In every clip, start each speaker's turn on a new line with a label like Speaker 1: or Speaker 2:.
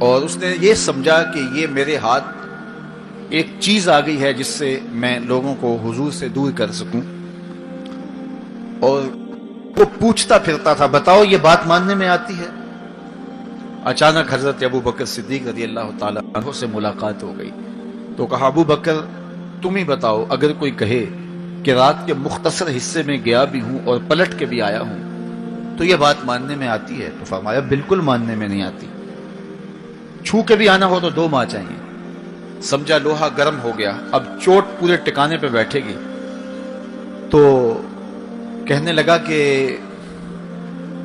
Speaker 1: اور اس نے یہ سمجھا کہ یہ میرے ہاتھ ایک چیز آ گئی ہے جس سے میں لوگوں کو حضور سے دور کر سکوں، اور وہ پوچھتا پھرتا تھا بتاؤ یہ بات ماننے میں آتی ہے؟ اچانک حضرت ابو بکر صدیق رضی اللہ تعالیٰ عنہ سے ملاقات ہو گئی تو کہا ابو بکر تم ہی بتاؤ، اگر کوئی کہے کہ رات کے مختصر حصے میں گیا بھی ہوں اور پلٹ کے بھی آیا ہوں تو یہ بات ماننے میں آتی ہے؟ تو فرمایا بالکل ماننے میں نہیں آتی، چھو کے بھی آنا ہو تو 2 ماہ چاہیے۔ سمجھا لوہا گرم ہو گیا، اب چوٹ پورے ٹکانے پہ بیٹھے گی، تو کہنے لگا کہ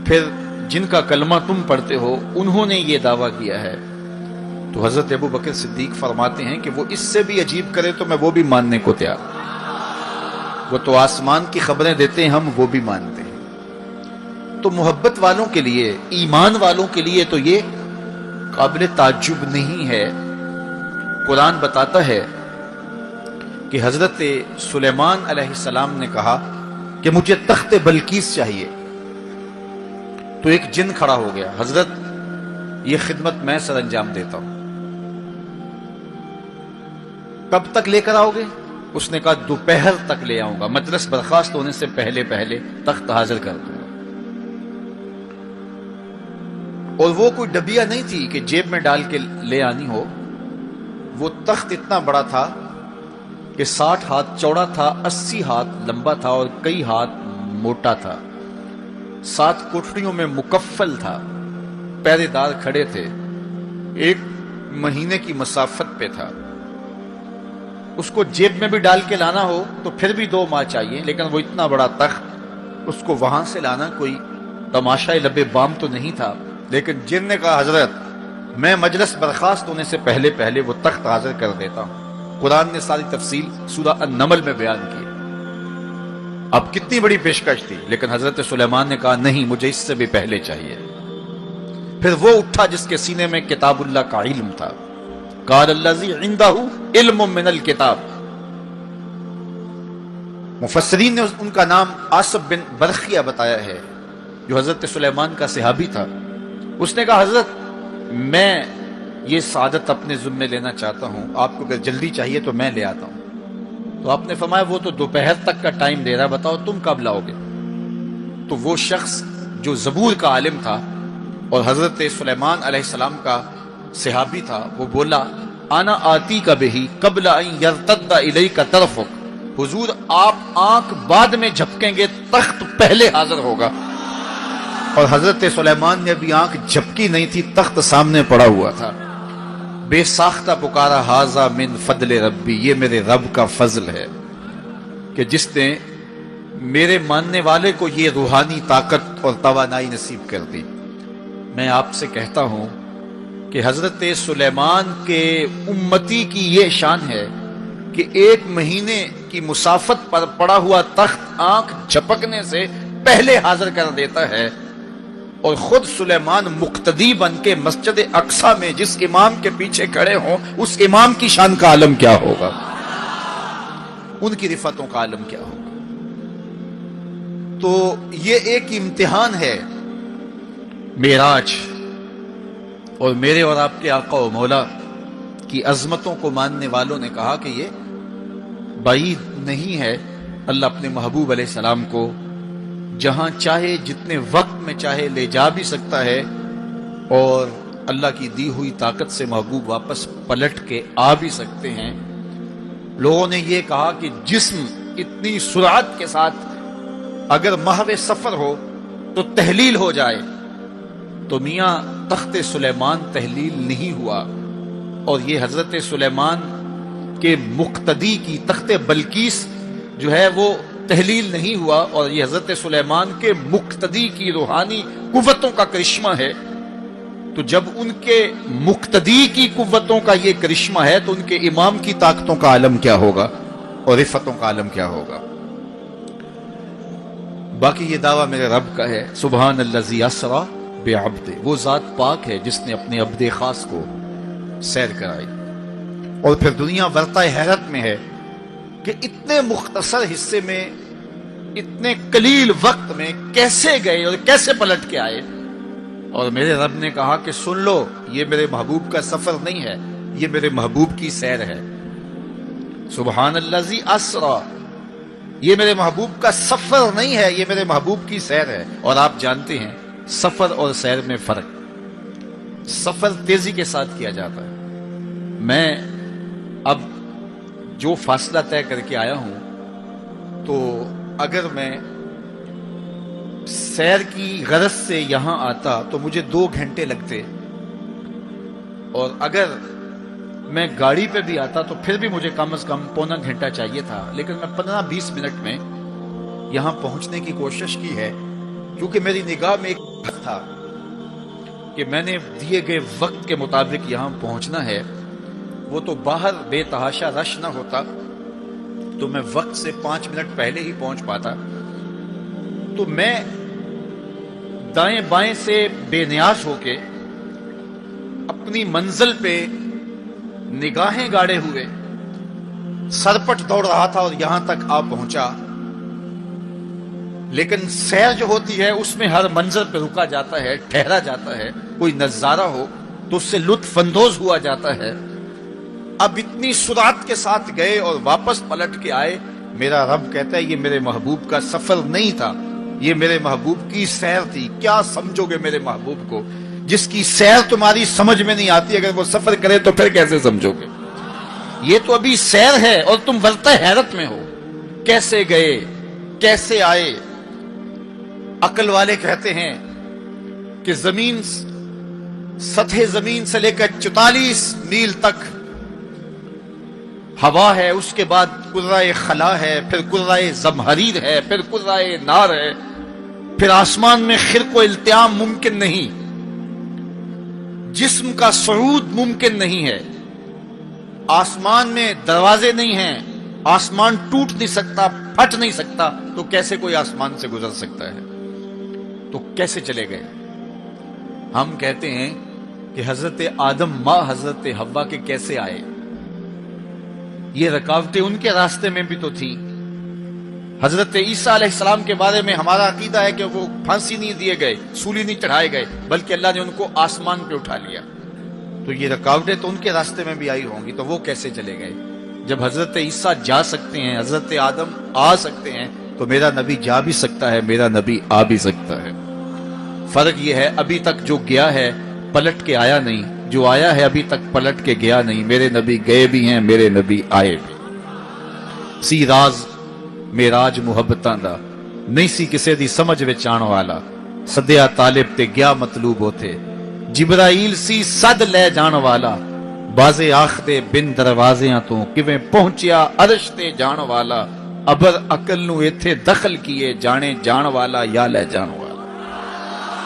Speaker 1: پھر جن کا کلمہ تم پڑھتے ہو انہوں نے یہ دعویٰ کیا ہے۔ تو حضرت ابو بکر صدیق فرماتے ہیں کہ وہ اس سے بھی عجیب کرے تو میں وہ بھی ماننے کو تیار، وہ تو آسمان کی خبریں دیتے ہیں، ہم وہ بھی مانتے ہیں۔ تو محبت والوں کے لیے، ایمان والوں کے لیے تو یہ قابل تعجب نہیں ہے۔ قرآن بتاتا ہے کہ حضرت سلیمان علیہ السلام نے کہا کہ مجھے تخت بلقیس چاہیے، تو ایک جن کھڑا ہو گیا، حضرت یہ خدمت میں سر انجام دیتا ہوں، کب تک لے کر آؤ گے؟ اس نے کہا دوپہر تک لے آؤں گا، مجلس برخاست ہونے سے پہلے پہلے تخت حاضر کر دوں گا۔ اور وہ کوئی ڈبیا نہیں تھی کہ جیب میں ڈال کے لے آنی ہو، وہ تخت اتنا بڑا تھا کہ 60 ہاتھ چوڑا تھا، 80 ہاتھ لمبا تھا اور کئی ہاتھ موٹا تھا، 7 کوٹڑیوں میں مکفل تھا، پہرے دار کھڑے تھے، 1 مہینے کی مسافت پہ تھا۔ اس کو جیب میں بھی ڈال کے لانا ہو تو پھر بھی 2 ماہ چاہیے، لیکن وہ اتنا بڑا تخت اس کو وہاں سے لانا کوئی تماشا لب بام تو نہیں تھا۔ لیکن جن نے کہا حضرت میں مجلس برخاست ہونے سے پہلے پہلے وہ تخت حاضر کر دیتا ہوں۔ قرآن نے ساری تفصیل سورہ النمل میں بیان کی۔ اب کتنی بڑی پیشکش تھی، لیکن حضرت سلیمان نے کہا نہیں، مجھے اس سے بھی پہلے چاہیے۔ پھر وہ اٹھا جس کے سینے میں کتاب اللہ کا علم تھا، قال الذی عندہ علم من الکتاب۔ مفسرین نے ان کا نام آصف بن برخیہ بتایا ہے، جو حضرت سلیمان کا صحابی تھا۔ اس نے کہا حضرت میں یہ سعادت اپنے ذمے لینا چاہتا ہوں، آپ کو اگر جلدی چاہیے تو میں لے آتا ہوں۔ تو آپ نے فرمایا وہ تو دوپہر تک کا ٹائم دے رہا، بتاؤ تم کب لاؤ گے؟ تو وہ شخص جو زبور کا عالم تھا اور حضرت سلیمان علیہ السلام کا صحابی تھا، وہ بولا انا آتی کا بہی قبل ان یرتد الیک طرفک، حضور آپ آنکھ بعد میں جھپکیں گے، تخت پہلے حاضر ہوگا۔ اور حضرت سلیمان نے ابھی آنکھ جھپکی نہیں تھی، تخت سامنے پڑا ہوا تھا۔ بے ساختہ پکارا ھذا من فضل ربی، یہ میرے رب کا فضل ہے کہ جس نے میرے ماننے والے کو یہ روحانی طاقت اور توانائی نصیب کر دی۔ میں آپ سے کہتا ہوں کہ حضرت سلیمان کے امتی کی یہ شان ہے کہ 1 مہینے کی مسافت پر پڑا ہوا تخت آنکھ جھپکنے سے پہلے حاضر کر دیتا ہے، اور خود سلیمان مقتدی بن کے مسجد اقصی میں جس امام کے پیچھے کھڑے ہوں، اس امام کی شان کا عالم کیا ہوگا، ان کی رفتوں کا عالم کیا ہوگا۔ تو یہ ایک امتحان ہے معراج، اور میرے اور آپ کے آقا و مولا کی عظمتوں کو ماننے والوں نے کہا کہ یہ بعید نہیں ہے، اللہ اپنے محبوب علیہ السلام کو جہاں چاہے جتنے وقت میں چاہے لے جا بھی سکتا ہے، اور اللہ کی دی ہوئی طاقت سے محبوب واپس پلٹ کے آ بھی سکتے ہیں۔ لوگوں نے یہ کہا کہ جسم اتنی سرعت کے ساتھ اگر محو سفر ہو تو تحلیل ہو جائے، تو میاں تخت سلیمان تحلیل نہیں ہوا، اور یہ حضرت سلیمان کے مقتدی کی تخت بلقیس جو ہے وہ تحلیل نہیں ہوا، اور یہ حضرت سلیمان کے مقتدی کی روحانی قوتوں کا کرشمہ ہے۔ تو جب ان کے مقتدی کی قوتوں کا یہ کرشمہ ہے تو ان کے امام کی طاقتوں کا عالم کیا ہوگا اور رفتوں کا عالم کیا ہوگا۔ باقی یہ دعویٰ میرے رب کا ہے، سبحان الذی اسری بعبدہ، وہ ذات پاک ہے جس نے اپنے عبد خاص کو سیر کرائی۔ اور پھر دنیا ورطہ حیرت میں ہے کہ اتنے مختصر حصے میں، اتنے قلیل وقت میں کیسے گئے اور کیسے پلٹ کے آئے، اور میرے رب نے کہا کہ سن لو، یہ میرے محبوب کا سفر نہیں ہے، یہ میرے محبوب کی سیر ہے۔ سبحان الذی اسرا، یہ میرے محبوب کا سفر نہیں ہے، یہ میرے محبوب کی سیر ہے۔ اور آپ جانتے ہیں سفر اور سیر میں فرق، سفر تیزی کے ساتھ کیا جاتا ہے۔ میں اب جو فاصلہ طے کر کے آیا ہوں، تو اگر میں سیر کی غرض سے یہاں آتا تو مجھے 2 گھنٹے لگتے، اور اگر میں گاڑی پہ بھی آتا تو پھر بھی مجھے کم از کم پونا گھنٹہ چاہیے تھا، لیکن میں 15-20 منٹ میں یہاں پہنچنے کی کوشش کی ہے، کیونکہ میری نگاہ میں ایک تھا کہ میں نے دیے گئے وقت کے مطابق یہاں پہنچنا ہے۔ وہ تو باہر بے تحاشا رش نہ ہوتا تو میں وقت سے 5 منٹ پہلے ہی پہنچ پاتا، تو میں دائیں بائیں سے بے نیاز ہو کے اپنی منزل پہ نگاہیں گاڑے ہوئے سرپٹ دوڑ رہا تھا اور یہاں تک آ پہنچا۔ لیکن سیر جو ہوتی ہے اس میں ہر منظر پہ رکا جاتا ہے، ٹھہرا جاتا ہے، کوئی نظارہ ہو تو اس سے لطف اندوز ہوا جاتا ہے۔ اب اتنی سرعت کے ساتھ گئے اور واپس پلٹ کے آئے، میرا رب کہتا ہے یہ میرے محبوب کا سفر نہیں تھا، یہ میرے محبوب کی سیر تھی۔ کیا سمجھو گے میرے محبوب کو؟ جس کی سیر تمہاری سمجھ میں نہیں آتی، اگر وہ سفر کرے تو پھر کیسے سمجھو گے؟ یہ تو ابھی سیر ہے اور تم ورطہ حیرت میں ہو، کیسے گئے، کیسے آئے؟ عقل والے کہتے ہیں کہ زمین، سطح زمین سے لے کر 44 میل تک ہوا ہے، اس کے بعد کرۂ خلا ہے، پھر کرۂ زمہریر ہے، پھر کرۂ نار ہے، پھر آسمان میں خرق و التیام ممکن نہیں، جسم کا صعود ممکن نہیں ہے، آسمان میں دروازے نہیں ہیں، آسمان ٹوٹ نہیں سکتا، پھٹ نہیں سکتا، تو کیسے کوئی آسمان سے گزر سکتا ہے؟ تو کیسے چلے گئے؟ ہم کہتے ہیں کہ حضرت آدم ماں حضرت حوا کے کیسے آئے؟ یہ رکاوٹیں ان کے راستے میں بھی تو تھیں۔ حضرت عیسیٰ علیہ السلام کے بارے میں ہمارا عقیدہ ہے کہ وہ پھانسی نہیں دیے گئے، سولی نہیں چڑھائے گئے، بلکہ اللہ نے ان کو آسمان پہ اٹھا لیا۔ تو یہ رکاوٹیں تو ان کے راستے میں بھی آئی ہوں گی، تو وہ کیسے چلے گئے؟ جب حضرت عیسیٰ جا سکتے ہیں، حضرت آدم آ سکتے ہیں، تو میرا نبی جا بھی سکتا ہے، میرا نبی آ بھی سکتا ہے۔ فرق یہ ہے ابھی تک جو گیا ہے پلٹ کے آیا نہیں، جو آیا ہے ابھی تک پلٹ کے گیا نہیں۔ میرے نبی گئے بھی ہیں، میرے نبی آئے بھی۔ سی راز میراج محبتاں دا نہیں سی کسے دی سمجھ وچ آن والا، سدیا طالب تے گیا مطلوب ہوتے، جبرائیل سی صد لے جان والا، بازے آخدے بن دروازیاں تو کیویں پہنچیا عرش تے جان والا، ابر عقل نو ایتھے دخل کیے، جانے جان والا یا لے جان والا۔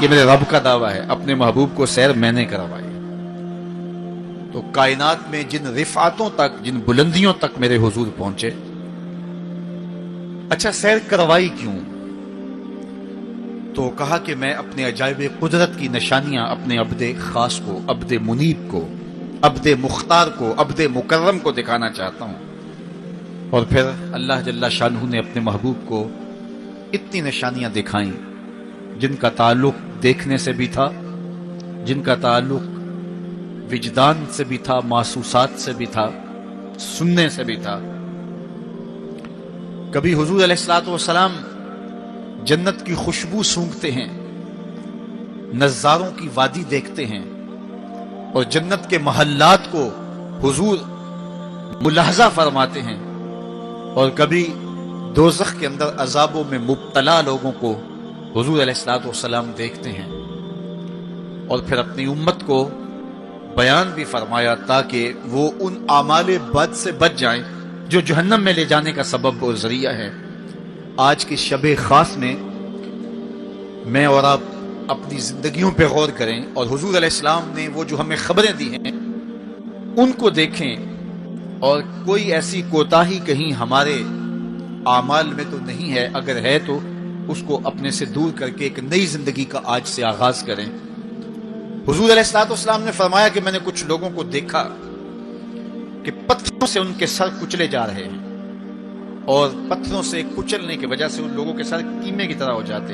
Speaker 1: یہ میرے رب کا دعویٰ ہے، اپنے محبوب کو سیر میں نے کروائی۔ تو کائنات میں جن رفعتوں تک، جن بلندیوں تک میرے حضور پہنچے، اچھا سیر کروائی کیوں؟ تو کہا کہ میں اپنے عجائب قدرت کی نشانیاں اپنے عبد خاص کو، عبد منیب کو، عبد مختار کو، عبد مکرم کو دکھانا چاہتا ہوں۔ اور پھر اللہ جل شانہ نے اپنے محبوب کو اتنی نشانیاں دکھائیں جن کا تعلق دیکھنے سے بھی تھا، جن کا تعلق وجدان سے بھی تھا، محسوسات سے بھی تھا، سننے سے بھی تھا۔ کبھی حضور علیہ الصلوۃ والسلام جنت کی خوشبو سونگھتے ہیں، نظاروں کی وادی دیکھتے ہیں، اور جنت کے محلات کو حضور ملاحظہ فرماتے ہیں، اور کبھی دوزخ کے اندر عذابوں میں مبتلا لوگوں کو حضور علیہ الصلوۃ والسلام دیکھتے ہیں، اور پھر اپنی امت کو بیان بھی فرمایا تاکہ وہ ان اعمال بد سے بچ جائیں جو جہنم میں لے جانے کا سبب اور ذریعہ ہے۔ آج کی شب خاص میں میں اور آپ اپنی زندگیوں پہ غور کریں، اور حضور علیہ السلام نے وہ جو ہمیں خبریں دی ہیں ان کو دیکھیں، اور کوئی ایسی کوتاہی کہیں ہمارے اعمال میں تو نہیں ہے، اگر ہے تو اس کو اپنے سے دور کر کے ایک نئی زندگی کا آج سے آغاز کریں۔ حضور علیہ الصلوۃ والسلام نے فرمایا کہ میں نے کچھ لوگوں کو دیکھا کہ پتھروں سے ان کے سر کچلے جا رہے ہیں، اور پتھروں سے کچلنے کی وجہ سے ان لوگوں کے سر کیمے کی طرح ہو جاتے،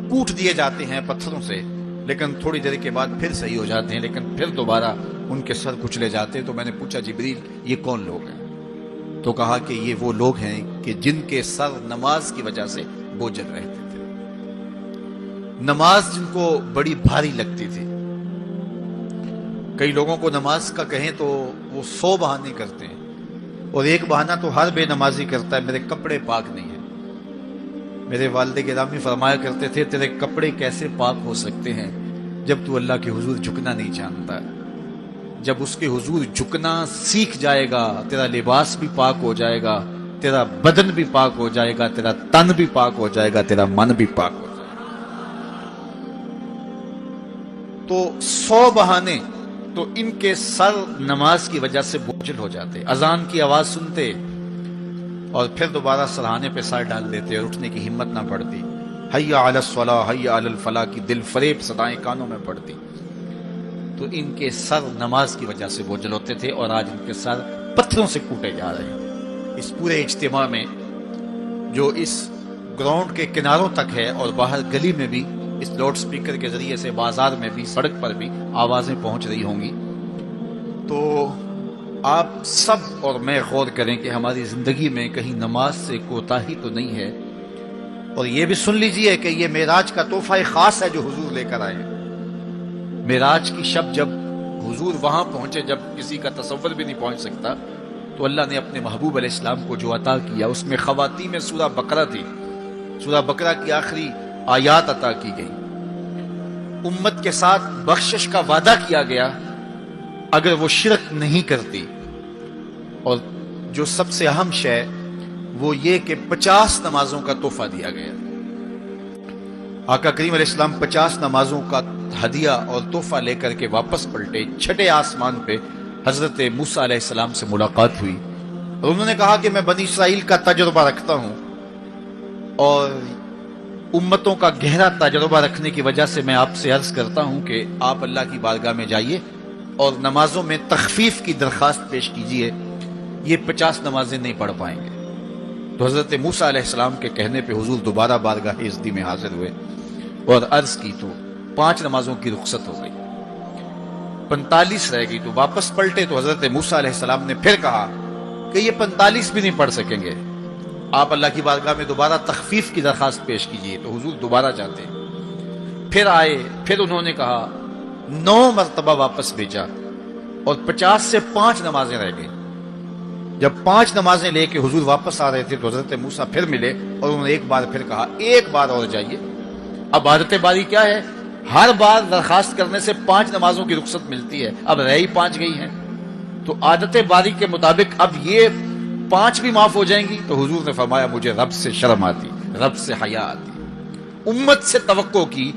Speaker 1: کوٹ دیے جاتے ہیں پتھروں سے۔ لیکن تھوڑی دیر کے بعد پھر صحیح ہو جاتے ہیں، لیکن پھر دوبارہ ان کے سر کچلے جاتے ہیں۔ تو میں نے پوچھا جبریل یہ کون لوگ ہیں؟ تو کہا کہ یہ وہ لوگ ہیں کہ جن کے سر نماز کی وجہ سے بوجھل رہتے تھے، نماز جن کو بڑی بھاری لگتی تھی۔ کئی لوگوں کو نماز کا کہیں تو وہ 100 بہانے کرتے ہیں، اور ایک بہانہ تو ہر بے نمازی کرتا ہے، میرے کپڑے پاک نہیں ہیں۔ میرے والد گرامی فرمایا کرتے تھے تیرے کپڑے کیسے پاک ہو سکتے ہیں جب تو اللہ کے حضور جھکنا نہیں جانتا؟ جب اس کے حضور جھکنا سیکھ جائے گا، تیرا لباس بھی پاک ہو جائے گا، تیرا بدن بھی پاک ہو جائے گا، تیرا تن بھی پاک ہو جائے گا، تیرا من بھی پاک ہو جائے گا۔ تو 100 بہانے تو ان کے سر نماز کی وجہ سے بوجھل ہو جاتے، اذان کی آواز سنتے اور پھر دوبارہ سرہانے پہ سر ڈال دیتے اور اٹھنے کی ہمت نہ پڑتی۔ حی علی الصلاۃ حی علی الفلاح کی دل فریب صدائیں کانوں میں پڑتی۔ تو ان کے سر نماز کی وجہ سے بوجھل ہوتے تھے، اور آج ان کے سر پتھروں سے کوٹے جا رہے ہیں۔ اس پورے اجتماع میں جو اس گراؤنڈ کے کناروں تک ہے اور باہر گلی میں بھی اس لاؤڈ سپیکر کے ذریعے سے، بازار میں بھی، سڑک پر بھی آوازیں پہنچ رہی ہوں گی، تو آپ سب اور میں غور کریں کہ ہماری زندگی میں کہیں نماز سے کوتاہی تو نہیں ہے۔ اور یہ بھی سن لیجئے کہ یہ معراج کا تحفہ خاص ہے جو حضور لے کر آئے ہیں۔ معراج کی شب جب حضور وہاں پہنچے، جب کسی کا تصور بھی نہیں پہنچ سکتا، تو اللہ نے اپنے محبوب علیہ السلام کو جو عطا کیا اس میں خواتین میں سورہ بقرہ تھی۔ سورہ بقرہ کی آخری آیات عطا کی گئی، امت کے ساتھ بخشش کا وعدہ کیا گیا اگر وہ شرک نہیں کرتی، اور جو سب سے اہم شے وہ یہ کہ 50 نمازوں کا تحفہ دیا گیا۔ آقا کریم علیہ السلام 50 نمازوں کا ہدیہ اور تحفہ لے کر کے واپس پلٹے۔ چھٹے آسمان پہ حضرت موسیٰ علیہ السلام سے ملاقات ہوئی، اور انہوں نے کہا کہ میں بنی اسرائیل کا تجربہ رکھتا ہوں، اور امتوں کا گہرا تجربہ رکھنے کی وجہ سے میں آپ سے عرض کرتا ہوں کہ آپ اللہ کی بارگاہ میں جائیے اور نمازوں میں تخفیف کی درخواست پیش کیجیے، یہ 50 نمازیں نہیں پڑھ پائیں گے۔ تو حضرت موسیٰ علیہ السلام کے کہنے پہ حضور دوبارہ بارگاہ عزتی میں حاضر ہوئے اور عرض کی، تو 5 نمازوں کی رخصت ہو گئی، 45 رہ گئی۔ تو واپس پلٹے تو حضرت موسیٰ علیہ السلام نے پھر کہا کہ یہ 45 بھی نہیں پڑھ سکیں گے، آپ اللہ کی بارگاہ میں دوبارہ تخفیف کی درخواست پیش کیجیے۔ تو حضور دوبارہ جاتے، پھر آئے، پھر انہوں نے کہا، 9 مرتبہ واپس بھیجا، اور 50 سے 5 نمازیں رہ گئی۔ جب 5 نمازیں لے کے حضور واپس آ رہے تھے تو حضرت موسیٰ پھر ملے، اور انہوں نے ایک بار پھر کہا، ایک بار اور جائیے۔ اب عادت باری کیا ہے، ہر بار درخواست کرنے سے 5 نمازوں کی رخصت ملتی ہے، اب رہ ہی 5 گئی ہیں، تو عادت باری کے مطابق اب یہ 5 بھی معاف ہو جائیں گی۔ تو حضور نے فرمایا مجھے رب سے شرم آتی، رب سے حیا آتی۔ امت سے توقع کی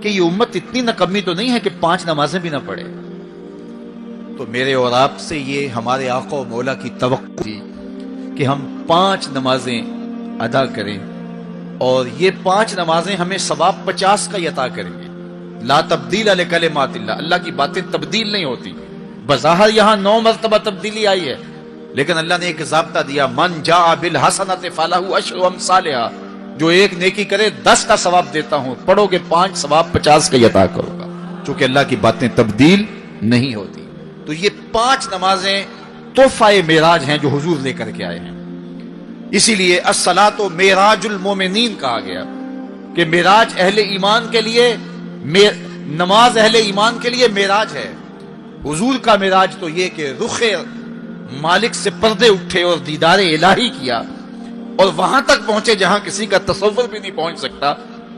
Speaker 1: کہ یہ امت اتنی نکمی تو نہیں ہے کہ 5 نمازیں بھی نہ پڑھے۔ تو میرے اور آپ سے یہ ہمارے آقا و مولا کی توقع تھی کہ ہم 5 نمازیں ادا کریں، اور یہ 5 نمازیں ہمیں ثواب 50 کا عطا کریں گے۔ لا تبدیل لکلمات اللہ، اللہ کی باتیں تبدیل نہیں ہوتی۔ بظاہر یہاں 9 مرتبہ تبدیلی آئی ہے، لیکن اللہ نے ایک ضابطہ دیا، من جاء بالحسنۃ فلہ عشر امثالھا، جو ایک نیکی کرے 10 کا ثواب دیتا ہوں، پڑھو گے 5 ثواب 50 کا عطا کروں گا، چونکہ اللہ کی باتیں تبدیل نہیں ہوتی۔ تو یہ 5 نمازیں تحفہ معراج ہیں جو حضور لے کر کے آئے ہیں۔ اسی لیے الصلاۃ معراج المومنین کہا گیا کہ معراج اہل ایمان کے لیے، نماز اہل ایمان کے لیے معراج ہے۔ حضور کا معراج تو یہ کہ رخ مالک سے پردے اٹھے اور دیدار الہی کیا، اور وہاں تک پہنچے جہاں کسی کا تصور بھی نہیں پہنچ سکتا۔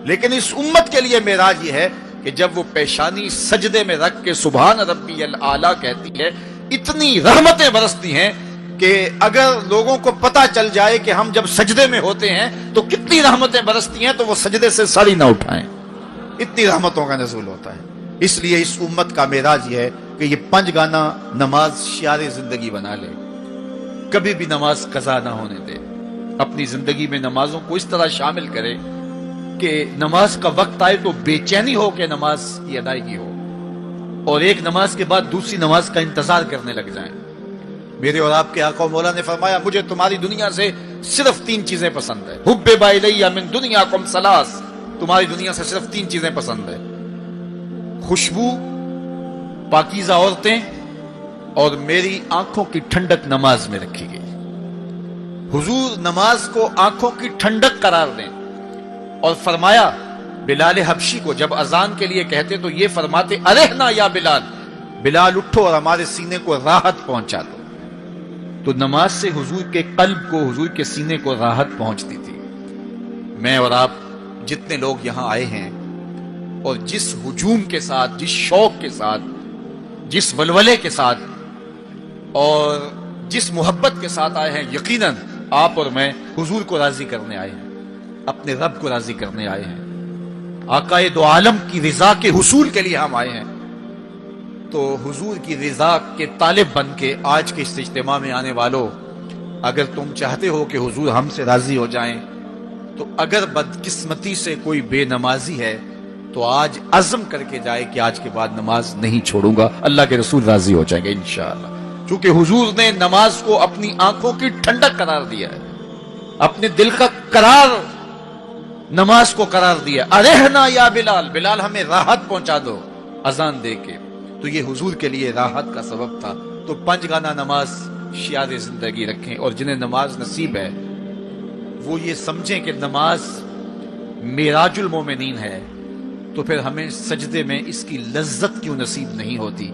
Speaker 1: لیکن اس امت کے لیے معراج یہ ہے کہ جب وہ پیشانی سجدے میں رکھ کے سبحان ربی الاعلیٰ کہتی ہے، اتنی رحمتیں برستی ہیں کہ اگر لوگوں کو پتا چل جائے کہ ہم جب سجدے میں ہوتے ہیں تو کتنی رحمتیں برستی ہیں، تو وہ سجدے سے سر ہی نہ اٹھائیں، اتنی رحمتوں کا نزول ہوتا ہے۔ اس لیے اس امت کا معراج یہ ہے کہ یہ 5 گانا نماز شعار زندگی بنا لے، کبھی بھی نماز قضا نہ ہونے دے، اپنی زندگی میں نمازوں کو اس طرح شامل کرے کہ نماز کا وقت آئے تو بے چینی ہو کہ نماز کی ادائیگی ہو، اور ایک نماز کے بعد دوسری نماز کا انتظار کرنے لگ جائیں۔ میرے اور آپ کے آقا و مولا نے فرمایا، مجھے تمہاری دنیا سے صرف 3 چیزیں پسند ہیں، حبب الی من دنیاکم ثلاث، تمہاری دنیا سے صرف 3 چیزیں پسند ہیں، خوشبو، پاکیزہ عورتیں اور میری آنکھوں کی ٹھنڈک نماز میں رکھی گئی۔ حضور نماز کو آنکھوں کی ٹھنڈک قرار دیں، اور فرمایا بلال حبشی کو جب اذان کے لیے کہتے تو یہ فرماتے ارحنا یا بلال، بلال اٹھو اور ہمارے سینے کو راحت پہنچا دو۔ تو نماز سے حضور کے قلب کو، حضور کے سینے کو راحت پہنچتی تھی۔ میں اور آپ جتنے لوگ یہاں آئے ہیں اور جس ہجوم کے ساتھ، جس شوق کے ساتھ، جس ولولے کے ساتھ اور جس محبت کے ساتھ آئے ہیں، یقیناً آپ اور میں حضور کو راضی کرنے آئے ہیں، اپنے رب کو راضی کرنے آئے ہیں، آقائے دو عالم کی رضا کے حصول کے لیے ہم آئے ہیں۔ تو حضور کی رضا کے طالب بن کے آج کے اس اجتماع میں آنے والوں، اگر تم چاہتے ہو کہ حضور ہم سے راضی ہو جائیں، تو اگر بدقسمتی سے کوئی بے نمازی ہے تو آج عزم کر کے جائے کہ آج کے بعد نماز نہیں چھوڑوں گا، اللہ کے رسول راضی ہو جائیں گے انشاءاللہ۔ چونکہ حضور نے نماز کو اپنی آنکھوں کی ٹھنڈک قرار دیا ہے، اپنے دل کا قرار نماز کو قرار دیا۔ ارحنا یا بلال، بلال ہمیں راحت پہنچا دو اذان دے کے۔ تو یہ حضور کے لیے راحت کا سبب تھا۔ تو 5 گانا نماز شیار زندگی رکھیں، اور جنہیں نماز نصیب ہے وہ یہ سمجھیں کہ نماز معراج المومنین ہے، تو پھر ہمیں سجدے میں اس کی لذت کیوں نصیب نہیں ہوتی؟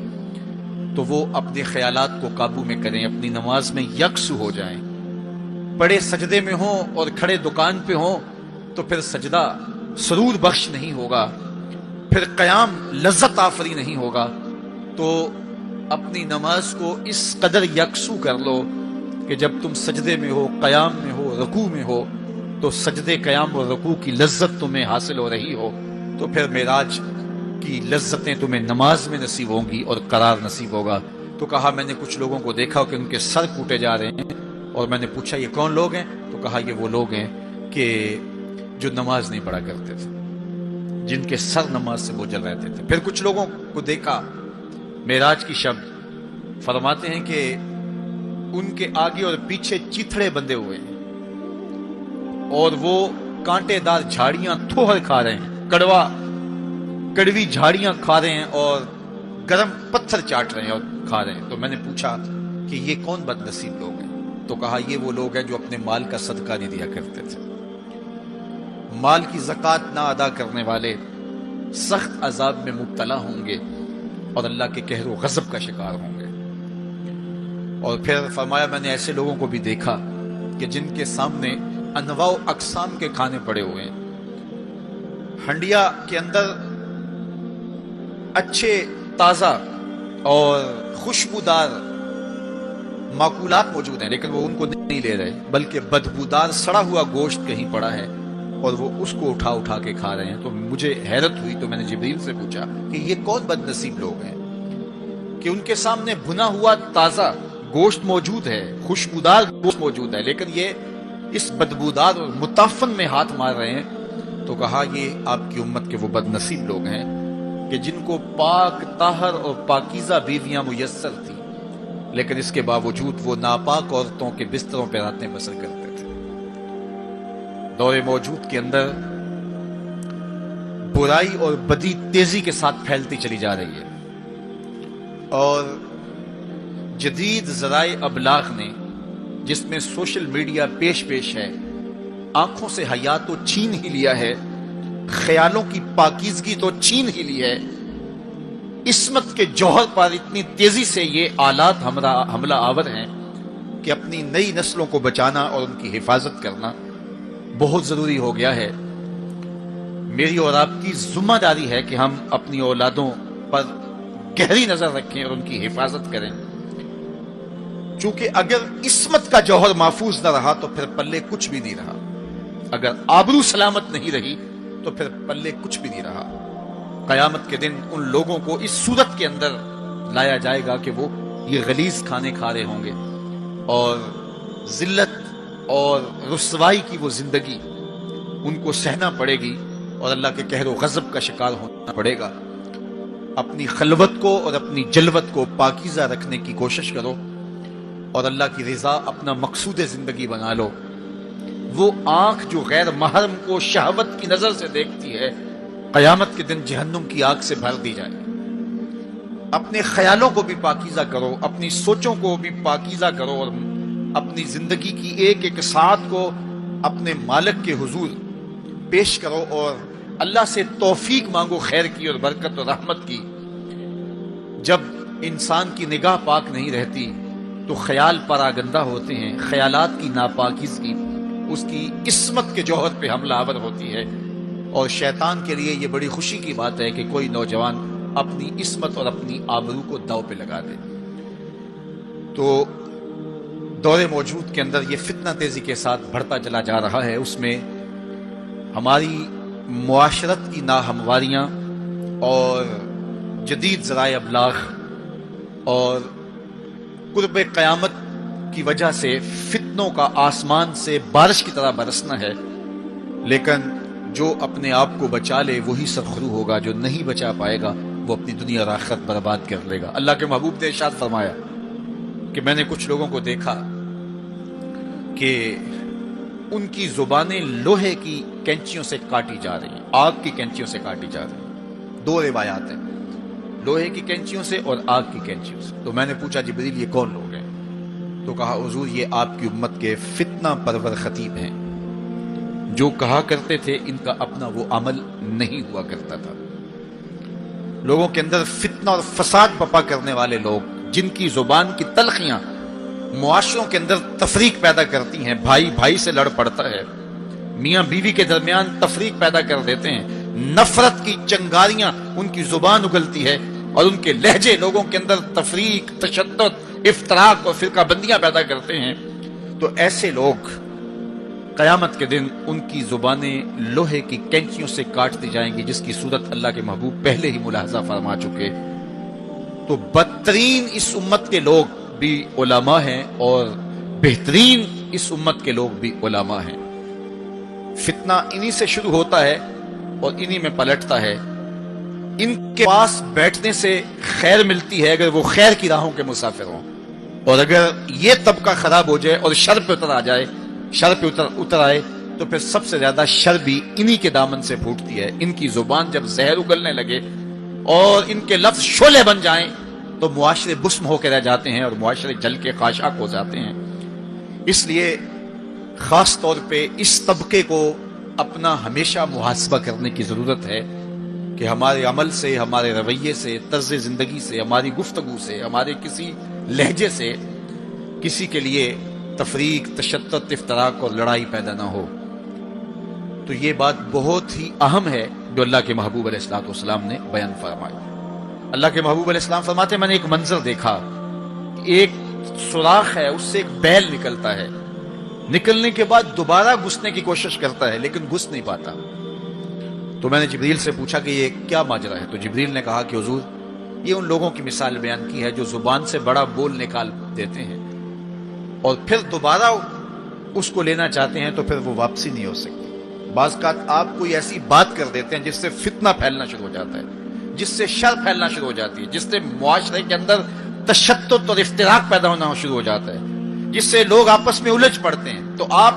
Speaker 1: تو وہ اپنے خیالات کو قابو میں کریں، اپنی نماز میں یکسو ہو جائیں۔ بڑے سجدے میں ہوں اور کھڑے دکان پہ ہوں تو پھر سجدہ سرور بخش نہیں ہوگا، پھر قیام لذت آفری نہیں ہوگا۔ تو اپنی نماز کو اس قدر یکسو کر لو کہ جب تم سجدے میں ہو، قیام میں ہو، رکوع میں ہو، تو سجدے، قیام اور رکوع کی لذت تمہیں حاصل ہو رہی ہو، تو پھر معراج کی لذتیں تمہیں نماز میں نصیب ہوں گی اور قرار نصیب ہوگا۔ تو کہا میں نے کچھ لوگوں کو دیکھا کہ ان کے سر کوٹے جا رہے ہیں، اور میں نے پوچھا یہ کون لوگ ہیں؟ تو کہا یہ وہ لوگ ہیں کہ جو نماز نہیں پڑھا کرتے تھے، جن کے سر نماز سے بوجھل رہتے تھے۔ پھر کچھ لوگوں کو دیکھا معراج کی شب، فرماتے ہیں کہ ان کے آگے اور پیچھے چیتھڑے بندھے ہوئے ہیں، اور وہ کانٹے دار جھاڑیاں تھوہر کھا رہے ہیں، کڑوی جھاڑیاں کھا رہے ہیں، اور گرم پتھر چاٹ رہے ہیں اور کھا رہے ہیں۔ تو میں نے پوچھا کہ یہ کون بد نصیب لوگ ہیں؟ تو کہا یہ وہ لوگ ہیں جو اپنے مال کا صدقہ نہیں دیا کرتے تھے، مال کی زکوٰۃ نہ ادا کرنے والے سخت عذاب میں مبتلا ہوں گے اور اللہ کے قہر و غضب کا شکار ہوں گے۔ اور پھر فرمایا میں نے ایسے لوگوں کو بھی دیکھا کہ جن کے سامنے انواع و اقسام کے کھانے پڑے ہوئے ہیں، ہنڈیا کے اندر اچھے تازہ اور خوشبودار معقولات موجود ہیں، لیکن وہ ان کو نہیں لے رہے، بلکہ بدبودار سڑا ہوا گوشت کہیں پڑا ہے اور وہ اس کو اٹھا کے کھا رہے ہیں۔ تو مجھے حیرت ہوئی، تو میں نے جبریل سے پوچھا کہ یہ کون بد نصیب لوگ ہیں کہ ان کے سامنے بھنا ہوا تازہ گوشت موجود ہے، خوشبودار گوشت موجود ہے، لیکن یہ اس بدبودار اور متعفن میں ہاتھ مار رہے ہیں۔ تو کہا یہ آپ کی امت کے وہ بد نصیب لوگ ہیں کہ جن کو پاک طاہر اور پاکیزہ بیویاں میسر تھیں، لیکن اس کے باوجود وہ ناپاک عورتوں کے بستروں پہ راتیں بسر کرتے تھے۔ دور موجود کے اندر برائی اور بدی تیزی کے ساتھ پھیلتی چلی جا رہی ہے، اور جدید ذرائع ابلاغ نے، جس میں سوشل میڈیا پیش ہے، آنکھوں سے حیا تو چھین ہی لیا ہے، خیالوں کی پاکیزگی تو چھین ہی لی ہے، عصمت کے جوہر پر اتنی تیزی سے یہ آلات حملہ آور ہیں کہ اپنی نئی نسلوں کو بچانا اور ان کی حفاظت کرنا بہت ضروری ہو گیا ہے۔ میری اور آپ کی ذمہ داری ہے کہ ہم اپنی اولادوں پر گہری نظر رکھیں اور ان کی حفاظت کریں، چونکہ اگر عصمت کا جوہر محفوظ نہ رہا تو پھر پلے کچھ بھی نہیں رہا، اگر آبرو سلامت نہیں رہی تو پھر پلے کچھ بھی نہیں رہا۔ قیامت کے دن ان لوگوں کو اس صورت کے اندر لایا جائے گا کہ وہ یہ غلیظ کھانے کھا رہے ہوں گے، اور ذلت اور رسوائی کی وہ زندگی ان کو سہنا پڑے گی، اور اللہ کے قہر و غضب کا شکار ہونا پڑے گا۔ اپنی خلوت کو اور اپنی جلوت کو پاکیزہ رکھنے کی کوشش کرو، اور اللہ کی رضا اپنا مقصود زندگی بنا لو۔ وہ آنکھ جو غیر محرم کو شہوت کی نظر سے دیکھتی ہے، قیامت کے دن جہنم کی آگ سے بھر دی جائے. اپنے خیالوں کو بھی پاکیزہ کرو، اپنی سوچوں کو بھی پاکیزہ کرو، اور اپنی زندگی کی ایک ایک ساعت کو اپنے مالک کے حضور پیش کرو اور اللہ سے توفیق مانگو خیر کی اور برکت اور رحمت کی. جب انسان کی نگاہ پاک نہیں رہتی تو خیال پراگندہ ہوتے ہیں، خیالات کی ناپاکیزگی اس کی عصمت کے جوہر پہ حملہ آور ہوتی ہے، اور شیطان کے لیے یہ بڑی خوشی کی بات ہے کہ کوئی نوجوان اپنی عصمت اور اپنی آبرو کو داؤ پہ لگا دے. تو دور موجود کے اندر یہ فتنہ تیزی کے ساتھ بڑھتا چلا جا رہا ہے. اس میں ہماری معاشرت کی ناہمواریاں اور جدید ذرائع ابلاغ اور قرب قیامت کی وجہ سے فتنوں کا آسمان سے بارش کی طرح برسنا ہے، لیکن جو اپنے آپ کو بچا لے وہی سرخرو ہوگا، جو نہیں بچا پائے گا وہ اپنی دنیا اور آخرت برباد کر لے گا. اللہ کے محبوب نے ارشاد فرمایا کہ میں نے کچھ لوگوں کو دیکھا کہ ان کی زبانیں لوہے کی کینچیوں سے کاٹی جا رہی ہیں، آگ کی کینچیوں سے کاٹی جا رہی ہیں. دو روایات ہیں، لوہے کی کینچیوں سے اور آگ کی کینچیوں سے. تو میں نے پوچھا جبریل یہ کون لوگ ہیں؟ تو کہا حضور یہ آپ کی امت کے فتنہ پرور خطیب ہیں، جو کہا کرتے تھے ان کا اپنا وہ عمل نہیں ہوا کرتا تھا. لوگوں کے اندر فتنہ اور فساد بپا کرنے والے لوگ، جن کی زبان کی تلخیاں معاشروں کے اندر تفریق پیدا کرتی ہیں، بھائی بھائی سے لڑ پڑتا ہے، میاں بیوی کے درمیان تفریق پیدا کر دیتے ہیں، نفرت کی چنگاریاں ان کی زبان اگلتی ہے، اور ان کے لہجے لوگوں کے اندر تفریق، تشدد، افتراق اور فرقہ بندیاں پیدا کرتے ہیں. تو ایسے لوگ قیامت کے دن ان کی زبانیں لوہے کی کینچیوں سے کاٹ دی جائیں گی، جس کی صورت اللہ کے محبوب پہلے ہی ملاحظہ فرما چکے. تو بدترین اس امت کے لوگ بھی علماء ہیں اور بہترین اس امت کے لوگ بھی علماء ہیں. فتنہ انہی سے شروع ہوتا ہے اور انہی میں پلٹتا ہے. ان کے پاس بیٹھنے سے خیر ملتی ہے اگر وہ خیر کی راہوں کے مسافر ہوں، اور اگر یہ طبقہ خراب ہو جائے اور شر پہ اتر آ جائے، شر پہ اتر آئے، تو پھر سب سے زیادہ شر بھی انہی کے دامن سے پھوٹتی ہے. ان کی زبان جب زہر اگلنے لگے اور ان کے لفظ شعلے بن جائیں تو معاشرے بسم ہو کے رہ جاتے ہیں اور معاشرے جل کے خاشاک ہو جاتے ہیں. اس لیے خاص طور پہ اس طبقے کو اپنا ہمیشہ محاسبہ کرنے کی ضرورت ہے کہ ہمارے عمل سے، ہمارے رویے سے، طرز زندگی سے، ہماری گفتگو سے، ہمارے کسی لہجے سے کسی کے لیے تفریق، تشدد، افتراق اور لڑائی پیدا نہ ہو. تو یہ بات بہت ہی اہم ہے جو اللہ کے محبوب علیہ الصلوۃ والسلام نے بیان فرمائی. اللہ کے محبوب علیہ السلام فرماتے ہیں میں نے ایک منظر دیکھا، ایک سوراخ ہے، اس سے ایک بیل نکلتا ہے، نکلنے کے بعد دوبارہ گھسنے کی کوشش کرتا ہے لیکن گھس نہیں پاتا. تو میں نے جبریل سے پوچھا کہ یہ کیا ماجرا ہے؟ تو جبریل نے کہا کہ حضور یہ ان لوگوں کی مثال بیان کی ہے جو زبان سے بڑا بول نکال دیتے ہیں اور پھر دوبارہ اس کو لینا چاہتے ہیں تو پھر وہ واپسی نہیں ہو سکتی. بعض اوقات آپ کوئی ایسی بات کر دیتے ہیں جس سے فتنہ پھیلنا شروع ہو جاتا ہے، جس سے شر پھیلنا شروع ہو جاتی ہے، جس سے معاشرے کے اندر تشدد اور افتراق پیدا ہونا شروع ہو جاتا ہے، جس سے لوگ آپس میں الجھ پڑتے ہیں. تو آپ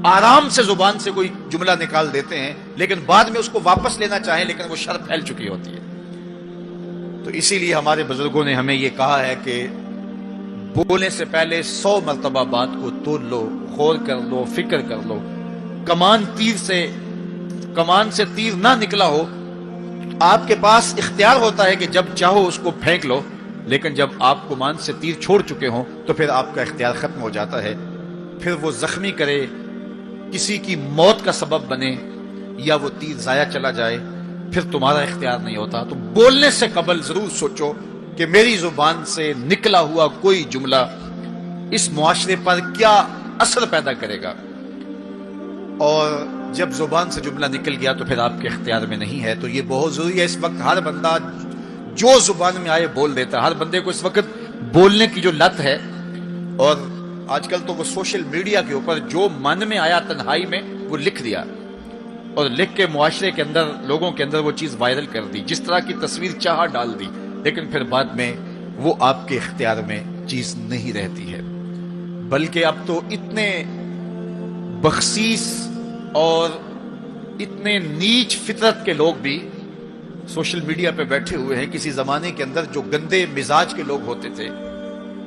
Speaker 1: آرام سے زبان سے کوئی جملہ نکال دیتے ہیں لیکن بعد میں اس کو واپس لینا چاہیں لیکن وہ شر پھیل چکی ہوتی ہے. تو اسی لیے ہمارے بزرگوں نے ہمیں یہ کہا ہے کہ بولنے سے پہلے 100 مرتبہ بات کو تول لو، غور کر لو، فکر کر لو. کمان سے تیر نہ نکلا ہو، آپ کے پاس اختیار ہوتا ہے کہ جب چاہو اس کو پھینک لو، لیکن جب آپ کمان سے تیر چھوڑ چکے ہوں تو پھر آپ کا اختیار ختم ہو جاتا ہے. پھر وہ زخمی کرے، کسی کی موت کا سبب بنے، یا وہ تیر ضائع چلا جائے، پھر تمہارا اختیار نہیں ہوتا. تو بولنے سے قبل ضرور سوچو کہ میری زبان سے نکلا ہوا کوئی جملہ اس معاشرے پر کیا اثر پیدا کرے گا. اور جب زبان سے جملہ نکل گیا تو پھر آپ کے اختیار میں نہیں ہے. تو یہ بہت ضروری ہے. اس وقت ہر بندہ جو زبان میں آئے بول دیتا ہے. ہر بندے کو اس وقت بولنے کی جو لت ہے، اور آج کل تو وہ سوشل میڈیا کے اوپر جو من میں آیا تنہائی میں وہ لکھ دیا اور لکھ کے معاشرے کے اندر، لوگوں کے اندر وہ چیز وائرل کر دی، جس طرح کی تصویر چاہا ڈال دی، لیکن پھر بعد میں وہ آپ کے اختیار میں چیز نہیں رہتی ہے. بلکہ اب تو اتنے بخصیص اور اتنے نیچ فطرت کے لوگ بھی سوشل میڈیا پہ بیٹھے ہوئے ہیں. کسی زمانے کے اندر جو گندے مزاج کے لوگ ہوتے تھے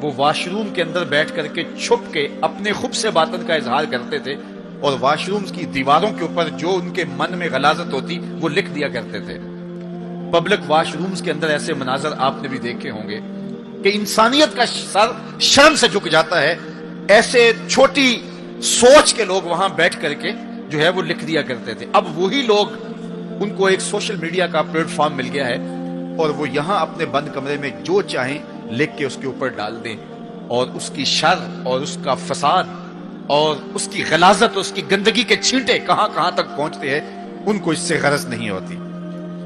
Speaker 1: وہ واش روم کے اندر بیٹھ کر کے چھپ کے اپنے خب سے باطن کا اظہار کرتے تھے اور واش روم کی دیواروں کے اوپر جو ان کے من میں غلاظت ہوتی وہ لکھ دیا کرتے تھے. پبلک واش رومز کے اندر ایسے مناظر آپ نے بھی دیکھے ہوں گے کہ انسانیت کا سر شرم سے جھک جاتا ہے. ایسے چھوٹی سوچ کے لوگ وہاں بیٹھ کر کے جو ہے وہ لکھ دیا کرتے تھے. اب وہی لوگ ان کو ایک سوشل میڈیا کا پلیٹ فارم مل گیا ہے اور وہ یہاں اپنے بند کمرے میں جو چاہیں لکھ کے اس کے اوپر ڈال دیں اور اس کی شر اور اس کا فساد اور اس کی غلاظت، اس کی گندگی کے چھینٹے کہاں کہاں تک پہنچتے ہیں ان کو اس سے غرض نہیں ہوتی.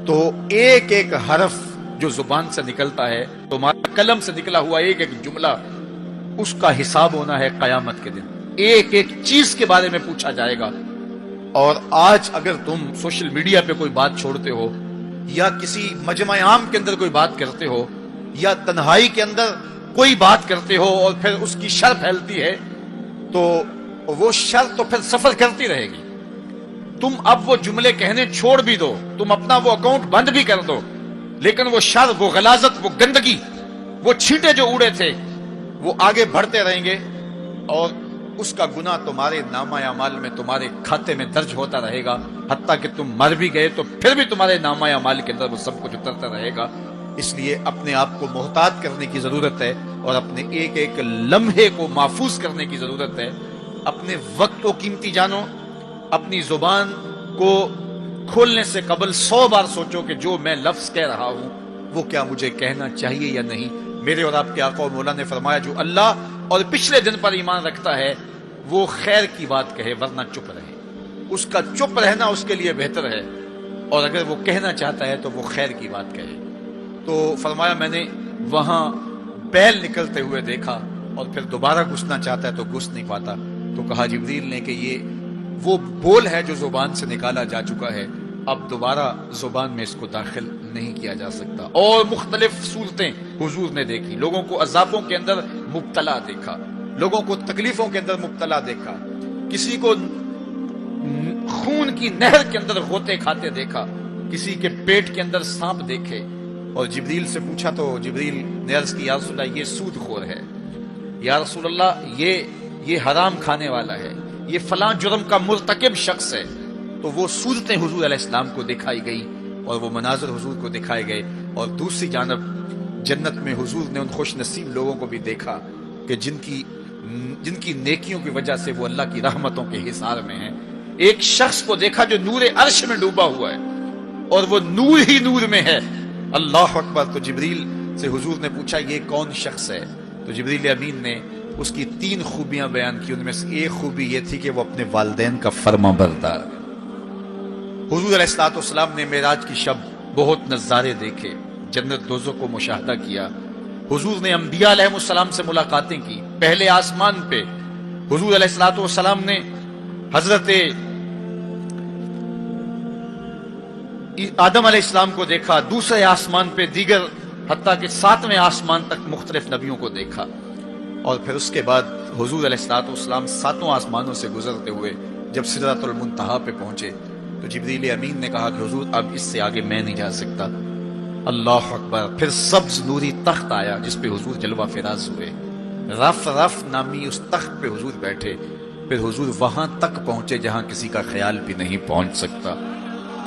Speaker 1: تو ایک ایک حرف جو زبان سے نکلتا ہے، تمہارا قلم سے نکلا ہوا ایک ایک جملہ، اس کا حساب ہونا ہے قیامت کے دن. ایک ایک چیز کے بارے میں پوچھا جائے گا. اور آج اگر تم سوشل میڈیا پہ کوئی بات چھوڑتے ہو یا کسی مجمع عام کے اندر کوئی بات کرتے ہو یا تنہائی کے اندر کوئی بات کرتے ہو اور پھر اس کی شر پھیلتی ہے تو وہ شر تو پھر سفر کرتی رہے گی. تم اب وہ جملے کہنے چھوڑ بھی دو، تم اپنا وہ اکاؤنٹ بند بھی کر دو، لیکن وہ شر، وہ غلاظت، وہ گندگی، وہ چھینٹے جو اڑے تھے وہ آگے بڑھتے رہیں گے اور اس کا گناہ تمہارے نامہ اعمال میں، تمہارے کھاتے میں درج ہوتا رہے گا. حتیٰ کہ تم مر بھی گئے تو پھر بھی تمہارے نامہ اعمال کے اندر وہ سب کچھ اترتا رہے گا. اس لیے اپنے آپ کو محتاط کرنے کی ضرورت ہے اور اپنے ایک ایک لمحے کو محفوظ کرنے کی ضرورت ہے. اپنے وقت کو قیمتی جانو. اپنی زبان کو کھولنے سے قبل 100 بار سوچو کہ جو میں لفظ کہہ رہا ہوں وہ کیا مجھے کہنا چاہیے یا نہیں. میرے اور آپ کے آقا و مولا نے فرمایا جو اللہ اور پچھلے دن پر ایمان رکھتا ہے وہ خیر کی بات کہے ورنہ چپ رہے. اس کا چپ رہنا اس کے لیے بہتر ہے اور اگر وہ کہنا چاہتا ہے تو وہ خیر کی بات کہے. تو فرمایا میں نے وہاں بیل نکلتے ہوئے دیکھا اور پھر دوبارہ گھسنا چاہتا ہے تو گھس نہیں پاتا. تو کہا جبریل نے کہ یہ وہ بول ہے جو زبان سے نکالا جا چکا ہے، اب دوبارہ زبان میں اس کو داخل نہیں کیا جا سکتا. اور مختلف صورتیں حضور نے دیکھی. لوگوں کو عذابوں کے اندر مبتلا دیکھا، لوگوں کو تکلیفوں کے اندر مبتلا دیکھا، کسی کو خون کی نہر کے اندر غوطے کھاتے دیکھا، کسی کے پیٹ کے اندر سانپ دیکھے. اور جبریل سے پوچھا تو جبریل نے عرض کی یا رسول اللہ یہ سود خور ہے، یا رسول اللہ یہ حرام کھانے والا ہے، یہ فلاں جرم کا مرتکب شخص ہے. تو وہ صورتیں حضور علیہ السلام کو دکھائی گئی اور وہ مناظر حضور کو دکھائے گئے. اور دوسری جانب جنت میں حضور نے ان خوش نصیب لوگوں کو بھی دیکھا کہ جن کی نیکیوں کی وجہ سے وہ اللہ کی رحمتوں کے حصار میں ہیں. ایک شخص کو دیکھا جو نور عرش میں ڈوبا ہوا ہے اور وہ نور ہی نور میں ہے. اللہ اکبر. تو جبریل سے حضور نے پوچھا یہ کون شخص ہے؟ تو جبریل امین نے اس کی 3 خوبیاں بیان کی. ان میں سے ایک خوبی یہ تھی کہ وہ اپنے والدین کا فرما بردار. حضور علیہ الصلوۃ والسلام نے معراج کی شب بہت نظارے دیکھے، جنت دوزخ کو مشاہدہ کیا. حضور نے انبیاء علیہ السلام سے ملاقاتیں کی. پہلے آسمان پہ حضور علیہ الصلوۃ والسلام نے حضرت آدم علیہ السلام کو دیکھا، دوسرے آسمان پہ دیگر حتیٰ کہ 7ویں آسمان تک مختلف نبیوں کو دیکھا. اور پھر اس کے بعد حضور علیہ الصلوۃ والسلام 7 آسمانوں سے گزرتے ہوئے جب سدرۃ المنتہا پہ پہنچے تو جبریل امین نے کہا کہ حضور اب اس سے آگے میں نہیں جا سکتا. اللہ اکبر. پھر سبز نوری تخت آیا جس پہ حضور جلوہ فراز ہوئے. رف نامی اس تخت پہ حضور بیٹھے. پھر حضور وہاں تک پہنچے جہاں کسی کا خیال بھی نہیں پہنچ سکتا.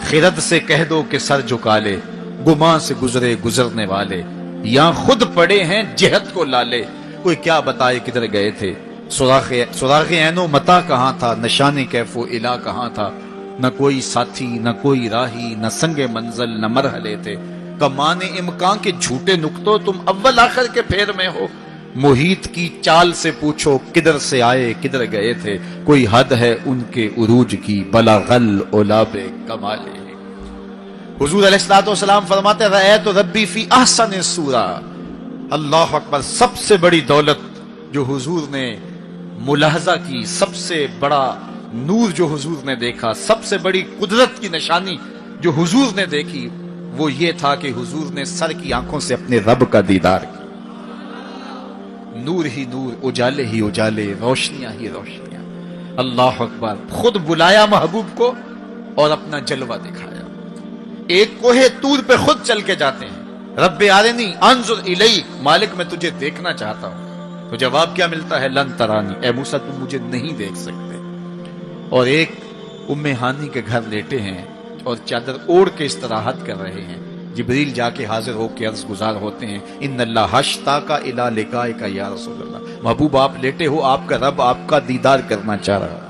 Speaker 1: خرد سے کہہ دو کہ سر جھکا لے، گماں سے گزرے گزرنے والے، یہاں خود پڑے ہیں جہت کو لالے. کوئی کیا بتائے کدھر گئے تھے، سراغ عین و متا کہاں تھا، نشان کیف و الا کہاں تھا. نہ کوئی ساتھی، نہ کوئی راہی، نہ سنگ منزل، نہ مرحلے تھے. کمان امکان کے جھوٹے نکتوں تم اول آخر کے پھیر میں ہو. محیط کی چال سے پوچھو کدھر سے آئے کدھر گئے تھے. کوئی حد ہے ان کے عروج کی، بلغل اولاب کمالے. حضور علیہ الصلوۃ والسلام فرماتے رأیت ربی فی احسن صورہ. اللہ اکبر. سب سے بڑی دولت جو حضور نے ملاحظہ کی، سب سے بڑا نور جو حضور نے دیکھا، سب سے بڑی قدرت کی نشانی جو حضور نے دیکھی وہ یہ تھا کہ حضور نے سر کی آنکھوں سے اپنے رب کا دیدار کیا. نور ہی نور، اجالے ہی اجالے، روشنیاں ہی روشنیاں. اللہ اکبر. خود بلایا محبوب کو اور اپنا جلوہ دکھایا. ایک کوہ طور پہ خود چل کے جاتے ہیں, رب ارنی انظر الیک, مالک میں تجھے دیکھنا چاہتا ہوں. تو جواب کیا ملتا ہے؟ لن ترانی, اے موسیٰ تم مجھے نہیں دیکھ سکتے. اور ایک ام ہانی کے گھر لیٹے ہیں اور چادر اوڑھ کے استراحت کر رہے ہیں. جبریل جا کے حاضر ہو کے عرض گزار ہوتے ہیں, ان اللہ اشتاق الی لقائک یا رسول اللہ, محبوب آپ لیٹے ہو, آپ کا رب آپ کا دیدار کرنا چاہ رہا.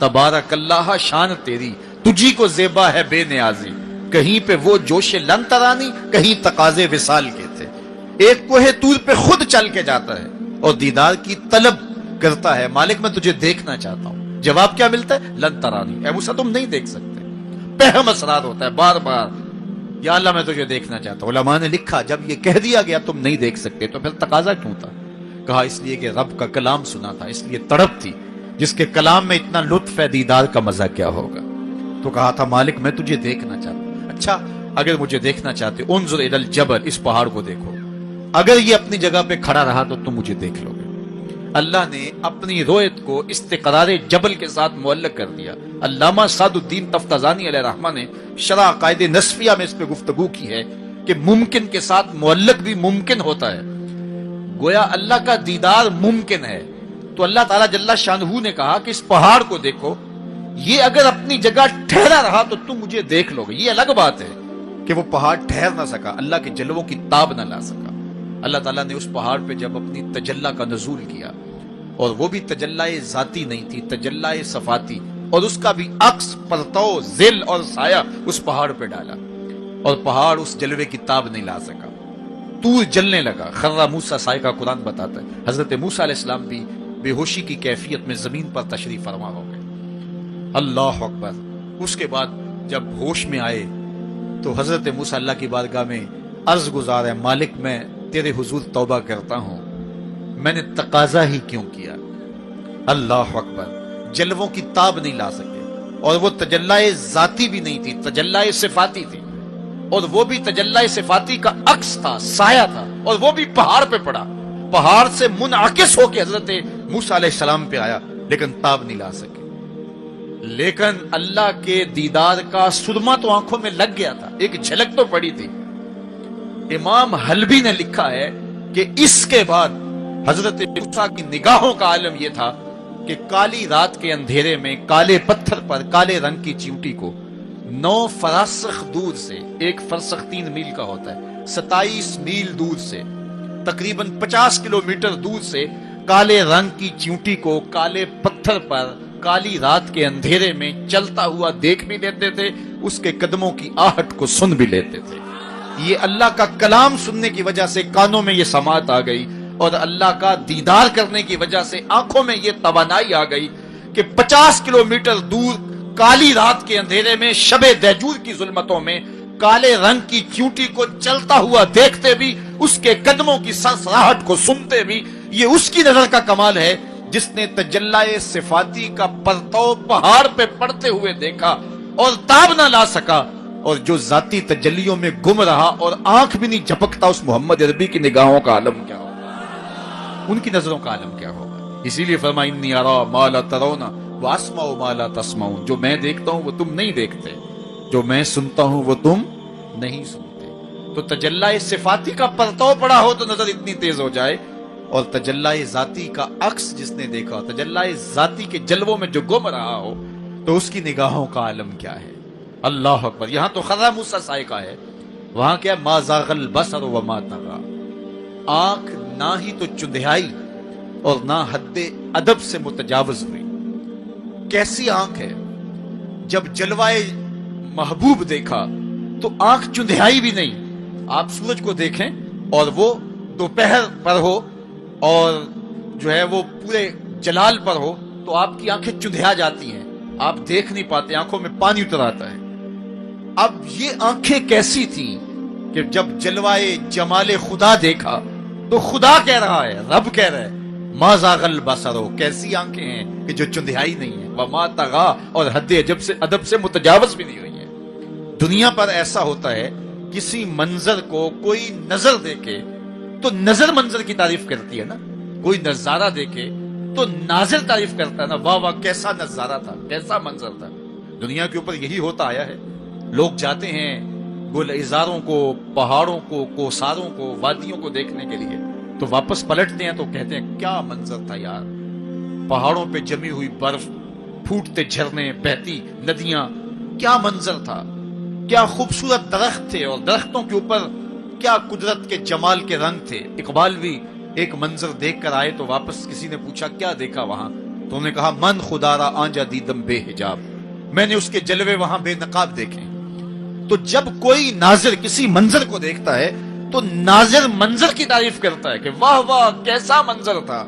Speaker 1: تبارک اللہ, شان تیری, تجھی کو زیبا ہے بے نیازی. کہیں پہ وہ جوش لن ترانی, کہیں تقاضے وصال کے تھے. ایک کوہ طور پہ خود چل کے جاتا ہے اور دیدار کی طلب کرتا ہے, مالک میں تجھے دیکھنا چاہتا ہوں. جواب کیا ملتا ہے؟ لن ترانی, اے موسیٰ تم نہیں دیکھ سکتے. پہم اسرار ہوتا ہے بار بار, یا اللہ میں تجھے دیکھنا چاہتا ہوں. علماء نے لکھا جب یہ کہہ دیا گیا تم نہیں دیکھ سکتے تو پھر تقاضا کیوں تھا؟ کہا اس لیے کہ رب کا کلام سنا تھا, اس لیے تڑپ تھی. جس کے کلام میں اتنا لطف ہے, دیدار کا مزہ کیا ہوگا. تو کہا تھا مالک میں تجھے دیکھنا چاہتا ہوں. اچھا اگر مجھے دیکھنا چاہتے, انظر الی الجبل, اس پہاڑ کو دیکھو, اگر یہ اپنی جگہ پہ کھڑا رہا تو تم مجھے دیکھ لو گے. اللہ نے اپنی رویت کو استقرار جبل کے ساتھ معلق کر دیا. علامہ سعد الدین تفتازانی علیہ رحمہ نے شرح قائد نصفیہ میں اس پہ گفتگو کی ہے کہ ممکن کے ساتھ معلق بھی ممکن ہوتا ہے. گویا اللہ کا دیدار ممکن ہے, تو اللہ تعالیٰ جل شانہ نے کہا کہ اس پہاڑ کو دیکھو, یہ اگر اپنی جگہ ٹھہرا رہا تو تم مجھے دیکھ لو گے. یہ الگ بات ہے کہ وہ پہاڑ ٹھہر نہ سکا, اللہ کے جلووں کی تاب نہ لا سکا. اللہ تعالیٰ نے اس پہاڑ پہ جب اپنی تجلی کا نزول کیا, اور وہ بھی تجلی ذاتی نہیں تھی, تجلی صفاتی, اور اس کا بھی عکس, پرتو, ظل اور سایہ اس پہاڑ پہ ڈالا, اور پہاڑ اس جلوے کی تاب نہیں لا سکا. طور جلنے لگا, خرّ موسیٰ سائے کا قرآن بتاتا ہے. حضرت موسیٰ علیہ السلام بھی بے ہوشی کی کیفیت میں زمین پر تشریف فرما ہو گئے. اللہ اکبر. اس کے بعد جب ہوش میں آئے تو حضرت موسیٰ اللہ کی بارگاہ میں عرض گزار ہے, مالک میں تیرے حضور توبہ کرتا ہوں, میں نے تقاضا ہی کیوں کیا. اللہ اکبر. جلووں کی تاب نہیں لا سکے, اور وہ تجلی ذاتی بھی نہیں تھی, تجلی صفاتی تھی, اور وہ بھی تجلی صفاتی کا عکس تھا, سایہ تھا, اور وہ بھی پہاڑ پہ پڑا. پہاڑ سے منعکس ہو کے حضرت موسیٰ علیہ السلام پہ آیا, لیکن تاب نہیں لا سکے. لیکن اللہ کے دیدار کا سرما تو آنکھوں میں لگ گیا تھا, ایک جھلک تو پڑی تھی. امام حلبی نے لکھا ہے کہ اس کے بعد حضرت موسیٰ کی نگاہوں کا عالم یہ تھا کہ کالی رات کے اندھیرے میں کالے پتھر پر کالے رنگ کی چیونٹی کو 9 فراسخ دور سے, ایک فرسخ 3 میل کا ہوتا ہے, 27 میل دور سے, تقریباً 50 کلومیٹر دور سے کالے رنگ کی چیونٹی کو کالے پتھر پر کالی رات کے اندھیرے میں چلتا ہوا دیکھ بھی لیتے تھے, اس کے قدموں کی آہٹ کو سن بھی لیتے تھے. یہ اللہ کا کلام سننے کی وجہ سے کانوں میں یہ سماعت آ گئی, اور اللہ کا دیدار کرنے کی وجہ سے آنکھوں میں یہ توانائی آ گئی کہ 50 کلومیٹر دور کالی رات کے اندھیرے میں, شب دہجور کی ظلمتوں میں, کالے رنگ کی چیونٹی کو چلتا ہوا دیکھتے بھی, اس کے قدموں کی سرسراہٹ کو سنتے بھی. یہ اس کی نظر کا کمال ہے جس نے تجلی صفاتی کا پرتو پہاڑ پہ پڑتے ہوئے دیکھا اور تاب نہ لا سکا, اور جو ذاتی تجلیوں میں گم رہا اور آنکھ بھی نہیں جھپکتا, اس محمد عربی کی نگاہوں کا عالم کیا ہوگا, ان کی نظروں کا عالم کیا ہوگا. اسی لیے فرمایا انی ارا ما لا ترون واسمع ما لا تسمعون, جو میں دیکھتا ہوں وہ تم نہیں دیکھتے, جو میں سنتا ہوں وہ تم نہیں سنتے. تو تجلی صفاتی کا پرتو پڑا ہو تو نظر اتنی تیز ہو جائے, اور تجلی ذاتی کا عکس جس نے دیکھا, تجلی ذاتی کے جلووں میں جو گم رہا ہو, تو اس کی نگاہوں کا عالم کیا ہے. اللہ اکبر. یہاں تو خرّ موسیٰ سائے کا ہے, وہاں کیا ما زاغ البصر وما طغى. آنکھ نہ ہی تو چندھیائی اور نہ حد ادب سے متجاوز ہوئی. کیسی آنکھ ہے, جب جلوائے محبوب دیکھا تو آنکھ چندھیائی بھی نہیں. آپ سورج کو دیکھیں اور وہ دوپہر پر ہو اور جو ہے وہ پورے جلال پر ہو تو آپ کی آنکھیں چندھیا جاتی ہیں, آپ دیکھ نہیں پاتے, آنکھوں میں پانی اتر آتا ہے. اب یہ آنکھیں کیسی تھیں کہ جب جلوائے جمال خدا دیکھا تو خدا کہہ رہا ہے, رب کہہ رہا ہے, ما زاغ البصر. کیسی آنکھیں ہیں کہ جو چندھیائی نہیں ہے, وما طغى, اور حد ادب سے متجاوز بھی نہیں ہوئی ہے. دنیا پر ایسا ہوتا ہے, کسی منظر کو کوئی نظر دیکھے تو نظر منظر کی تعریف کرتی ہے نا, کوئی نظارہ دیکھے تو ناظر تعریف کرتا ہے نا, واہ واہ کیسا نظارہ تھا, کیسا منظر تھا. دنیا کے اوپر یہی ہوتا آیا ہے. لوگ جاتے ہیں گلزاروں کو، پہاڑوں کو، کوساروں کو، وادیوں کو دیکھنے کے لیے، تو واپس پلٹتے ہیں تو کہتے ہیں کیا منظر تھا یار، پہاڑوں پہ جمی ہوئی برف، پھوٹتے جھرنے، بہتی ندیاں، کیا منظر تھا، کیا خوبصورت درخت تھے، اور درختوں کے اوپر کیا قدرت کے جمال کے رنگ تھے. اقبال بھی ایک منظر دیکھ کر آئے تو واپس کسی نے پوچھا کیا دیکھا وہاں، تو انہوں نے کہا من خدا را آنجا دیدم بے حجاب، میں نے اس کے جلوے وہاں بے نقاب دیکھے. تو جب کوئی ناظر کسی منظر کو دیکھتا ہے تو ناظر منظر کی تعریف کرتا ہے کہ واہ واہ کیسا منظر تھا،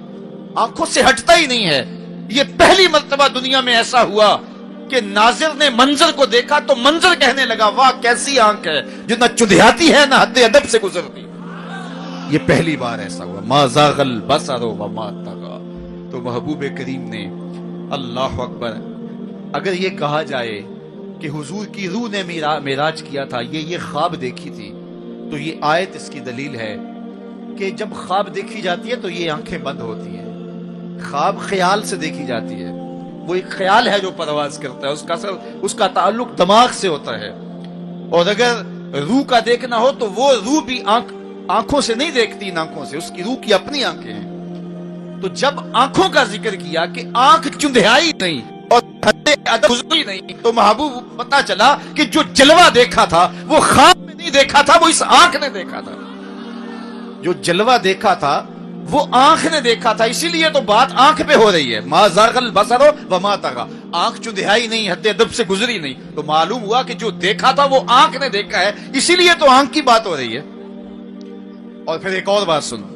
Speaker 1: آنکھوں سے ہٹتا ہی نہیں ہے. یہ پہلی مرتبہ دنیا میں ایسا ہوا کہ ناظر نے منظر کو دیکھا تو منظر کہنے لگا واہ کیسی آنکھ ہے جو نہ چدھیاتی ہے نہ حد ادب سے گزرتی. یہ پہلی بار ایسا ہوا. ما زاغ البصر وما طغى. تو محبوب کریم نے، اللہ اکبر، اگر یہ کہا جائے کہ حضور کی روح نے معراج کیا تھا، یہ خواب دیکھی تھی، تو یہ آیت اس کی دلیل ہے کہ جب خواب دیکھی جاتی ہے تو یہ آنکھیں بند ہوتی ہیں. خواب خیال سے دیکھی جاتی ہے، وہ ایک خیال ہے جو پرواز کرتا ہے، اس کا تعلق دماغ سے ہوتا ہے. اور اگر روح کا دیکھنا ہو تو وہ روح بھی آنکھوں سے نہیں دیکھتی، ان آنکھوں سے، اس کی روح کی اپنی آنکھیں ہیں. تو جب آنکھوں کا ذکر کیا کہ آنکھ چندھیائی نہیں اور حد ادب گزری نہیں، تو محبوب پتا چلا کہ جو جلوہ دیکھا تھا وہ خواب میں نہیں دیکھا تھا، وہ اس آنکھ نے دیکھا تھا. جو جلوہ دیکھا تھا وہ آنکھ نے دیکھا تھا، اسی لیے تو بات آنکھ پہ ہو رہی ہے. ما زاغ البصر وما طغى. آنکھ چندھیائی نہیں، حد ادب سے گزری نہیں، تو معلوم ہوا کہ جو دیکھا تھا وہ آنکھ نے دیکھا ہے، اسی لیے تو آنکھ کی بات ہو رہی ہے. اور پھر ایک اور بات سنو،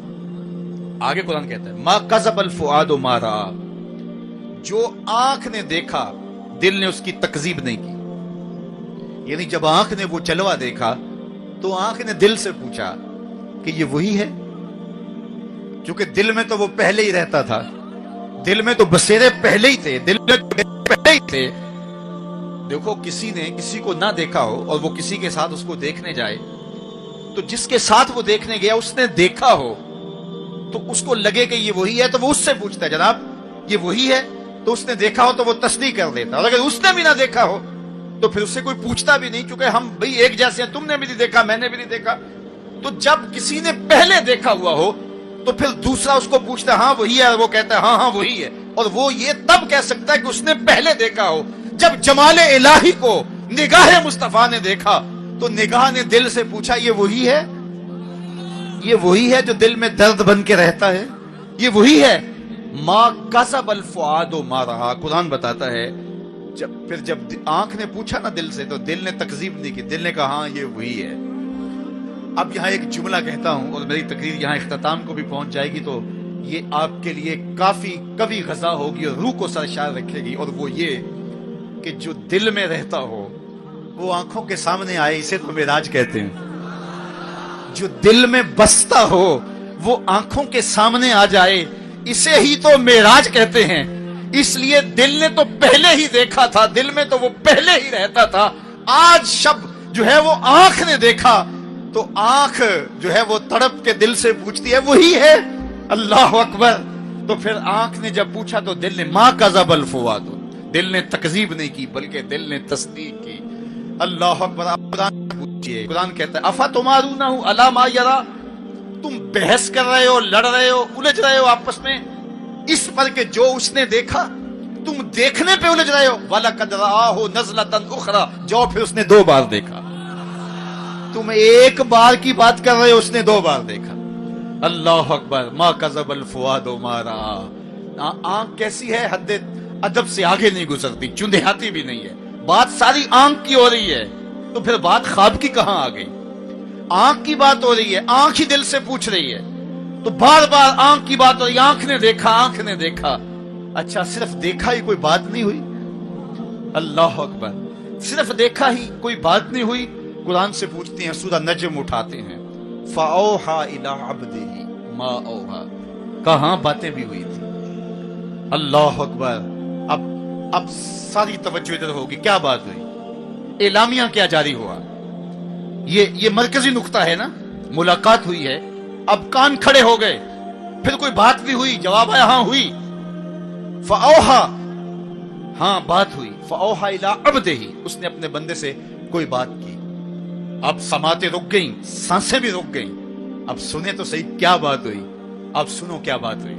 Speaker 1: آگے قرآن کہتا ہے ما کذب الفؤاد ما رأى. جو آنکھ نے دیکھا دل نے اس کی تکذیب نہیں کی. یعنی جب آنکھ نے وہ جلوہ دیکھا تو آنکھ نے دل سے پوچھا کہ یہ وہی ہے، کیونکہ دل میں تو وہ پہلے ہی رہتا تھا، دل میں تو بسیرے پہلے ہی تھے، دل میں پہلے ہی تھے. دیکھو کسی نے کسی کو نہ دیکھا ہو اور وہ کسی کے ساتھ اس کو دیکھنے جائے، تو جس کے ساتھ وہ دیکھنے گیا اس نے دیکھا ہو تو اس کو لگے کہ یہ وہی ہے، تو وہ اس سے پوچھتا ہے جناب یہ وہی ہے، تو اس نے دیکھا ہو تو وہ تصدیق کر دیتا. اور اگر اس نے بھی نہ دیکھا ہو تو پھر اس سے کوئی پوچھتا بھی نہیں، کیونکہ ہم بھئی ایک جیسے ہیں، تم نے بھی نہیں دیکھا میں نے بھی نہیں دیکھا. تو جب کسی نے پہلے دیکھا ہوا ہو تو پھر دوسرا اس کو پوچھتا ہے ہاں وہی ہے، اور وہ کہتا ہے ہاں ہاں وہی ہے. اور وہ یہ تب کہہ سکتا ہے کہ اس نے پہلے دیکھا ہو جب جمال الہی کو نگاہ مصطفیٰ نے دیکھا تو نگاہ نے دل سے پوچھا یہ وہی ہے، یہ وہی ہے جو دل میں درد بن کے رہتا ہے، یہ وہی ہے. ما کذب الفؤاد ما رأى. قرآن بتاتا ہے جب آنکھ نے پوچھا نا دل سے تو دل نے تکذیب نہیں کی، دل نے کہا ہاں یہ وہی ہے. اب یہاں ایک جملہ کہتا ہوں اور میری تقریر یہاں اختتام کو بھی پہنچ جائے گی، تو یہ آپ کے لیے کافی کبھی غذا ہوگی اور روح کو سرشار رکھے گی. اور وہ یہ کہ جو دل میں رہتا ہو وہ آنکھوں کے سامنے آئے، اسے تو معراج کہتے ہیں. جو دل میں بستا ہو وہ آنکھوں کے سامنے آ جائے، اسے ہی تو معراج کہتے ہیں. اس لیے دل نے تو پہلے ہی دیکھا تھا، دل میں تو وہ پہلے ہی رہتا تھا. آج شب جو ہے وہ آنکھ نے دیکھا تو آنکھ جو ہے وہ تڑپ کے دل سے پوچھتی ہے وہی ہے. اللہ اکبر. تو پھر آنکھ نے جب پوچھا تو دل نے ما کذب الفؤاد، دل نے تکذیب نہیں کی بلکہ دل نے تصدیق کی. اللہ اکبر. قرآن پوچھئے، قرآن کہتا ہے افتمارونہ علی ما یری. تم بحث کر رہے ہو، لڑ رہے ہو، الجھ رہے ہو آپس میں اس پر کہ جو اس نے دیکھا، تم دیکھنے پہ الجھ رہے ہو. وَلَقَدْ رَآهُ نَزْلَةً أُخْرَى. جو پھر اس نے دو بار دیکھا. تم ایک بار کی بات کر رہے ہو، اس نے دو بار دیکھا. اللہ اکبر. ما کذب الفؤاد ما رأى. آنکھ کیسی ہے، حد ادب سے آگے نہیں گزرتی، چندھیاتی بھی نہیں ہے. بات ساری آنکھ کی ہو رہی ہے تو پھر بات خواب کی کہاں آ گئی؟ آنکھ کی بات ہو رہی ہے، آنکھ ہی دل سے پوچھ رہی ہے تو بار بار آنکھ کی بات ہو رہی ہے. آنکھ نے دیکھا، آنکھ نے دیکھا. اچھا صرف دیکھا ہی کوئی بات نہیں ہوئی؟ اللہ اکبر. صرف دیکھا ہی کوئی بات نہیں ہوئی؟ قرآن سے پوچھتے ہیں، سورہ نجم اٹھاتے ہیں. فَأَوْحَى إِلَىٰ عَبْدِهِ مَا أَوْحَىٰ. کہاں باتیں بھی ہوئی تھی. اللہ اکبر. اب ساری توجہ ادھر ہوگی. کیا بات ہوئی؟ اعلامیہ کیا جاری ہوا؟ یہ مرکزی نقطہ ہے نا. ملاقات ہوئی ہے، اب کان کھڑے ہو گئے. پھر کوئی بات بھی ہوئی، جواب آیا ہاں ہوئی. فَأَوْحَىٰ. ہاں بات ہوئی. فَأَوْحَى إِلَىٰ عَبْدِهِ، اس نے اپنے بندے سے کوئی بات کی. اب سماعتیں رک گئیں، سانسیں بھی رک گئیں. اب سنیں تو صحیح کیا بات ہوئی. اب سنو کیا بات ہوئی.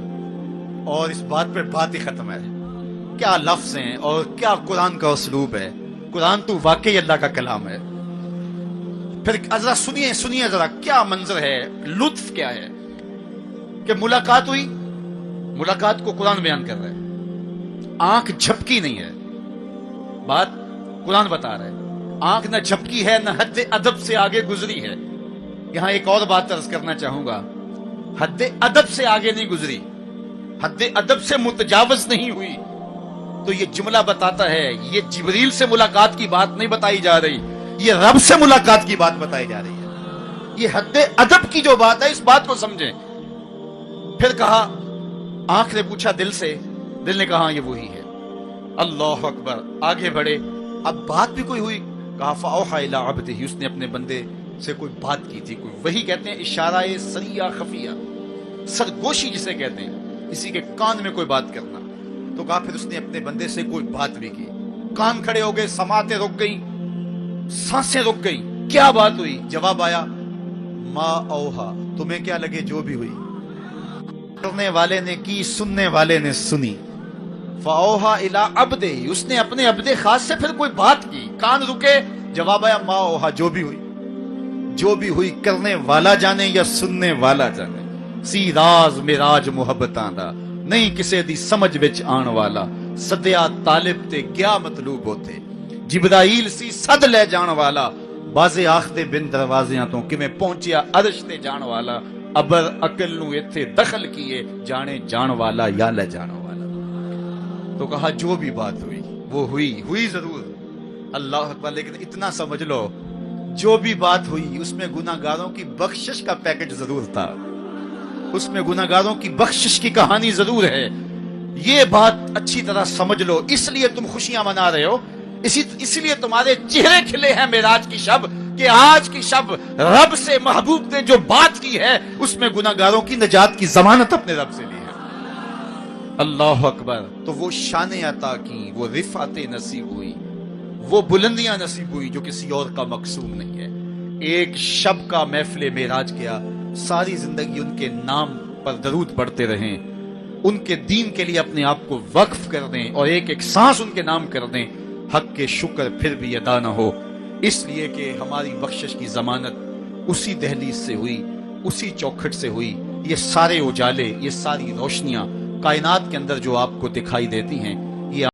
Speaker 1: اور اس بات پہ بات ہی ختم ہے. کیا لفظ ہیں اور کیا قرآن کا اسلوب ہے. قرآن تو واقعی اللہ کا کلام ہے. پھر ذرا سنیے ذرا کیا منظر ہے، لطف کیا ہے کہ ملاقات ہوئی. ملاقات کو قرآن بیان کر رہا ہے. آنکھ جھپکی نہیں ہے، بات قرآن بتا رہا ہے. آنکھ نہ جھپکی ہے، نہ حد ادب سے آگے گزری ہے. یہاں ایک اور بات عرض کرنا چاہوں گا، حد ادب سے آگے نہیں گزری، حد ادب سے متجاوز نہیں ہوئی. تو یہ جملہ بتاتا ہے یہ جبریل سے ملاقات کی بات نہیں بتائی جا رہی، یہ رب سے ملاقات کی بات بتائی جا رہی ہے. یہ حد ادب کی جو بات ہے، اس بات کو سمجھیں. پھر کہا، آنکھ نے پوچھا دل سے، دل نے کہا یہ وہی ہے. اللہ اکبر. آگے بڑھے، اب بات بھی کوئی ہوئی. کہا فَأَوْحَى إِلَىٰ عَبْدِهِ، اس نے اپنے بندے سے کوئی بات کی تھی. کوئی وہی کہتے ہیں اشارہ سریہ خفیہ، سرگوشی جسے کہتے ہیں، کسی کے کان میں کوئی بات کرنا. تو کہا پھر اس نے اپنے بندے سے کوئی بات بھی کی. کان کھڑے ہو گئے، سماعتیں رک گئیں، سانسیں رک گئیں. کیا بات ہوئی؟ جواب آیا ما اوہا، تمہیں کیا لگے جو بھی ہوئی. کرنے والے نے کی، سننے والے نے سنی. فاوہا الی عبدہ، اس نے اپنے عبد خاص سے پھر کوئی بات کی. کان رکے، جواب آیا ما اوہا، جو بھی ہوئی. جو بھی ہوئی کرنے والا جانے یا سننے والا جانے. سی راز میراج محبتاں دا نہیں کسے دی سمجھ وچ آن والا. سدیا طالب تے گیا مطلوب ہوتے، جبرائیل سی صد لے جان والا. بازے آخدے بن دروازیاں تو کمیں پہنچیا عرش تے جان والا. ابر عقل نو ایتھے دخل کیے، جانے جان والا یا لے جان والا. تو کہا جو بھی بات ہوئی وہ ہوئی ضرور. اللہ اکبر. لیکن اتنا سمجھ لو، جو بھی بات ہوئی اس میں گناہگاروں کی بخشش کا پیکج ضرور تھا. اس میں گناہگاروں کی بخشش کی کہانی ضرور ہے. یہ بات اچھی طرح سمجھ لو. اس لیے تم خوشیاں منا رہے ہو، اس لیے تمہارے چہرے کھلے ہیں معراج کی شب، کہ آج کی شب رب سے محبوب نے جو بات کی ہے اس میں گناہگاروں کی نجات کی ضمانت اپنے رب سے لی ہے. اللہ اکبر. تو وہ شان عطا کی، وہ رفعت نصیب ہوئی، وہ بلندیاں نصیب ہوئی جو کسی اور کا مقصود نہیں ہے. ایک شب کا محفل معراج کیا، ساری زندگی ان کے نام پر درود پڑھتے رہیں، ان کے دین کے لیے اپنے آپ کو وقف کر دیں اور ایک ایک سانس ان کے نام کر دیں. حق کے شکر پھر بھی ادا نہ ہو، اس لیے کہ ہماری بخشش کی ضمانت اسی دہلیز سے ہوئی، اسی چوکھٹ سے ہوئی. یہ سارے اجالے، یہ ساری روشنیاں کائنات کے اندر جو آپ کو دکھائی دیتی ہیں،